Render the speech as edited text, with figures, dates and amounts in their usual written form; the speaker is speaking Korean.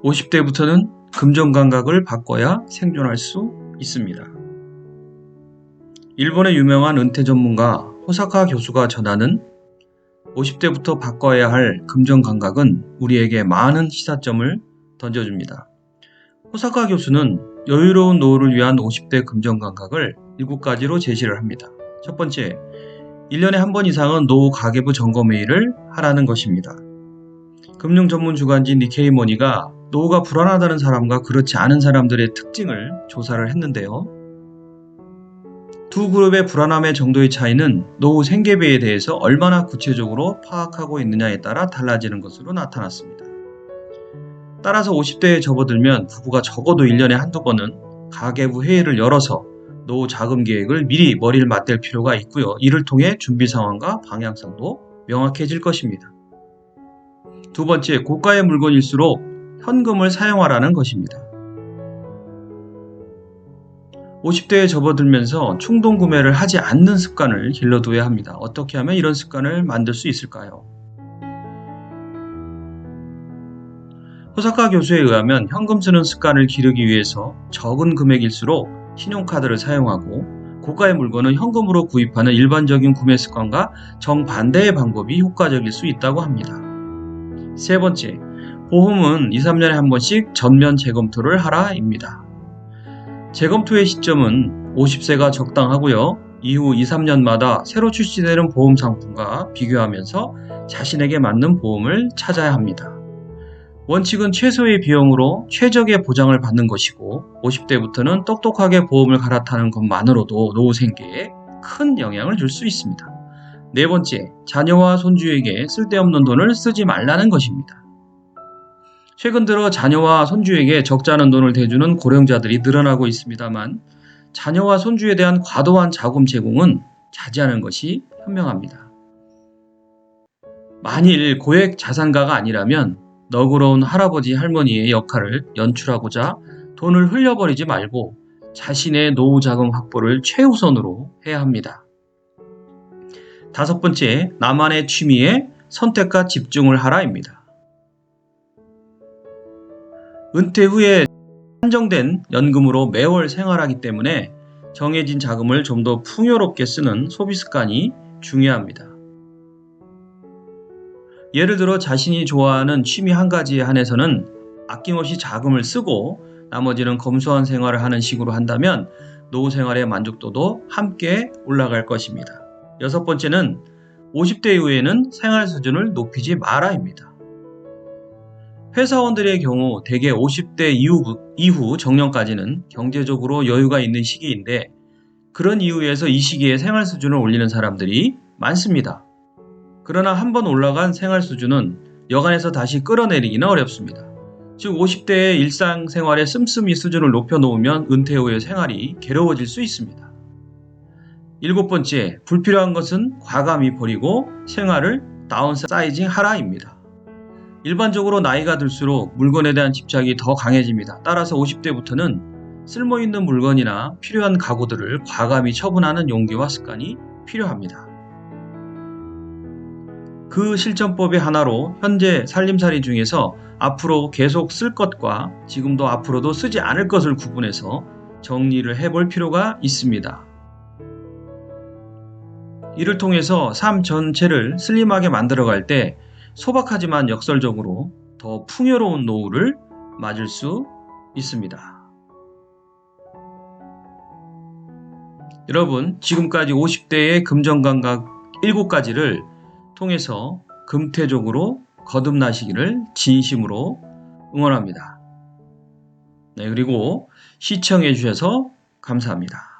50대부터는 금전감각을 바꿔야 생존할 수 있습니다. 일본의 유명한 은퇴 전문가 호사카 교수가 전하는 50대부터 바꿔야 할 금전감각은 우리에게 많은 시사점을 던져줍니다. 호사카 교수는 여유로운 노후를 위한 50대 금전감각을 7가지로 제시를 합니다. 첫 번째, 1년에 한 번 이상은 노후 가계부 점검회의를 하라는 것입니다. 금융 전문 주간지 니케이모니가 노후가 불안하다는 사람과 그렇지 않은 사람들의 특징을 조사를 했는데요. 두 그룹의 불안함의 정도의 차이는 노후 생계비에 대해서 얼마나 구체적으로 파악하고 있느냐에 따라 달라지는 것으로 나타났습니다. 따라서 50대에 접어들면 부부가 적어도 1년에 한두 번은 가계부 회의를 열어서 노후 자금 계획을 미리 머리를 맞댈 필요가 있고요. 이를 통해 준비 상황과 방향성도 명확해질 것입니다. 두 번째, 고가의 물건일수록 현금을 사용하라는 것입니다. 50대에 접어들면서 충동 구매를 하지 않는 습관을 길러둬야 합니다. 어떻게 하면 이런 습관을 만들 수 있을까요? 호사카 교수에 의하면 현금 쓰는 습관을 기르기 위해서 적은 금액일수록 신용카드를 사용하고 고가의 물건은 현금으로 구입하는 일반적인 구매 습관과 정반대의 방법이 효과적일 수 있다고 합니다. 세 번째, 보험은 2, 3년에 한 번씩 전면 재검토를 하라입니다. 재검토의 시점은 50세가 적당하고요. 이후 2, 3년마다 새로 출시되는 보험 상품과 비교하면서 자신에게 맞는 보험을 찾아야 합니다. 원칙은 최소의 비용으로 최적의 보장을 받는 것이고 50대부터는 똑똑하게 보험을 갈아타는 것만으로도 노후 생계에 큰 영향을 줄 수 있습니다. 네 번째, 자녀와 손주에게 쓸데없는 돈을 쓰지 말라는 것입니다. 최근 들어 자녀와 손주에게 적지 않은 돈을 대주는 고령자들이 늘어나고 있습니다만 자녀와 손주에 대한 과도한 자금 제공은 자제하는 것이 현명합니다. 만일 고액 자산가가 아니라면 너그러운 할아버지 할머니의 역할을 연출하고자 돈을 흘려버리지 말고 자신의 노후 자금 확보를 최우선으로 해야 합니다. 다섯 번째, 나만의 취미에 선택과 집중을 하라입니다. 은퇴 후에 한정된 연금으로 매월 생활하기 때문에 정해진 자금을 좀 더 풍요롭게 쓰는 소비 습관이 중요합니다. 예를 들어 자신이 좋아하는 취미 한 가지에 한해서는 아낌없이 자금을 쓰고 나머지는 검소한 생활을 하는 식으로 한다면 노후 생활의 만족도도 함께 올라갈 것입니다. 여섯 번째는 50대 이후에는 생활 수준을 높이지 마라입니다. 회사원들의 경우 대개 50대 이후 정년까지는 경제적으로 여유가 있는 시기인데 그런 이유에서 이 시기에 생활 수준을 올리는 사람들이 많습니다. 그러나 한번 올라간 생활 수준은 여간에서 다시 끌어내리기는 어렵습니다. 즉 50대의 일상생활의 씀씀이 수준을 높여놓으면 은퇴 후의 생활이 괴로워질 수 있습니다. 일곱 번째, 불필요한 것은 과감히 버리고 생활을 다운사이징 하라입니다. 일반적으로 나이가 들수록 물건에 대한 집착이 더 강해집니다. 따라서 50대부터는 쓸모있는 물건이나 필요한 가구들을 과감히 처분하는 용기와 습관이 필요합니다. 그 실전법의 하나로 현재 살림살이 중에서 앞으로 계속 쓸 것과 지금도 앞으로도 쓰지 않을 것을 구분해서 정리를 해볼 필요가 있습니다. 이를 통해서 삶 전체를 슬림하게 만들어갈 때 소박하지만 역설적으로 더 풍요로운 노후를 맞을 수 있습니다. 여러분, 지금까지 50대의 금전감각 7가지를 통해서 금태족으로 거듭나시기를 진심으로 응원합니다. 네, 그리고 시청해 주셔서 감사합니다.